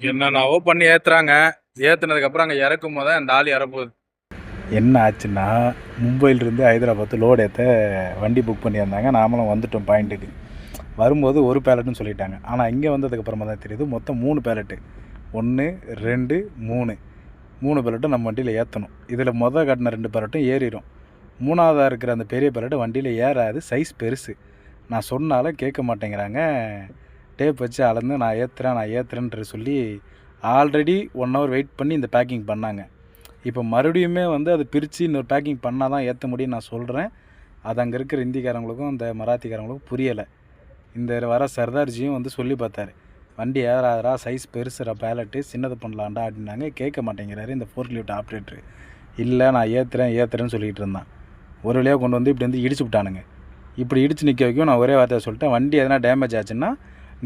என்னென்னவோ பண்ணி ஏத்துறாங்க. ஏத்துனதுக்கப்புறம் அங்க இறக்கும்போது தான் இந்த ஆள் இறப்புது. என்ன ஆச்சுன்னா, மும்பையிலிருந்து ஹைதராபாத் லோடு ஏற்ற வண்டி புக் பண்ணியிருந்தாங்க. நாமளும் வந்துட்டோம் பாயிண்ட்டுக்கு. வரும்போது ஒரு பேலட்டுன்னு சொல்லிட்டாங்க. ஆனால் இங்கே வந்ததுக்கப்புறமா தான் தெரியுது மொத்தம் 3 பேலட்டு. 1, 2, 3 3 பேலட்டும் நம்ம வண்டியில் ஏற்றணும். இதில் காட்டின 2 பேலட்டும் ஏறிடும். 3வதாக இருக்கிற அந்த பெரிய பேலட்டு வண்டியில் ஏறாது, சைஸ் பெருசு. நான் சொன்னாலும் கேட்க மாட்டேங்கிறாங்க. டேப் வச்சு அளந்து நான் ஏற்றுறேன்ட்டு சொல்லி ஆல்ரெடி 1 ஹவர் வெயிட் பண்ணி இந்த பேக்கிங் பண்ணாங்க. இப்போ மறுபடியுமே வந்து அதை பிரித்து இன்னொரு பேக்கிங் பண்ணால் தான் ஏற்ற முடியும் நான் சொல்கிறேன். அது அங்கே இருக்கிற ஹிந்திக்காரங்களுக்கும் இந்த மராத்திக்காரங்களுக்கும் புரியலை. இந்த வர சர்தார்ஜியும் வந்து சொல்லி பார்த்தாரு, வண்டி ஏறாதரா, சைஸ் பெருசுரா பேலட்டு, சின்னது பண்ணலான்டா அப்படின்னாங்க. கேட்க மாட்டேங்கிறாரு இந்த ஃபோர்க்லிஃப்ட் ஆப்ரேட்ரு. இல்லை நான் ஏற்றுறேன்னு சொல்லிகிட்டு இருந்தான். ஒரு வழியாக கொண்டு வந்து இப்படி வந்து இடிச்சு விட்டானுங்க. இப்படி இடித்து நிற்க வைக்கும். நான் ஒரே வார்த்தையை சொல்லிட்டேன், வண்டி எதனா டேமேஜ் ஆச்சுன்னா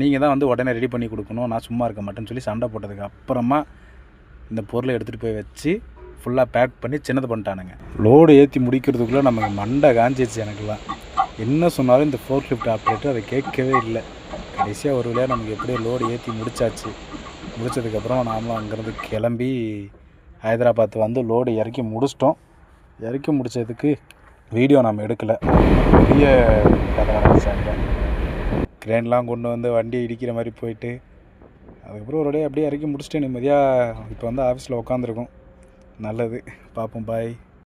நீங்கள் தான் வந்து உடனே ரெடி பண்ணி கொடுக்கணும், நான் சும்மா இருக்க மாட்டேன்னு சொல்லி சண்டை போட்டதுக்கு அப்புறமா இந்த பொருளை எடுத்துகிட்டு போய் வச்சு ஃபுல்லாக பேக் பண்ணி சின்னது பண்ணிட்டானுங்க. லோடு ஏற்றி முடிக்கிறதுக்குள்ளே நமக்கு மண்டை காஞ்சிடுச்சு எனக்குலாம். என்ன சொன்னாலும் இந்த ஃபோர்க்லிஃப்ட் ஆப்ரேட்டர் அதை கேட்கவே இல்லை. கடைசியாக ஒரு வழியாக நமக்கு எப்படியோ லோடு ஏற்றி முடிச்சாச்சு. முடித்ததுக்கப்புறம் நாமளும் அங்கேருந்து கிளம்பி ஹைதராபாத் வந்து லோடு இறக்கி முடிச்சிட்டோம். இறக்கி முடித்ததுக்கு வீடியோ நம்ம எடுக்கலை. பெரிய கதை நடந்துச்சாங்க. கிரேன்லாம் கொண்டு வந்து வண்டி இடிக்கிற மாதிரி போயிட்டு அதுக்கப்புறம் ஒரு வழியாக அப்படியே இறக்கி முடிச்சுட்டு நிம்மதியாக இப்போ வந்து ஆஃபீஸில் உட்காந்துருக்கோம். நல்லது, பார்ப்போம், பாய்.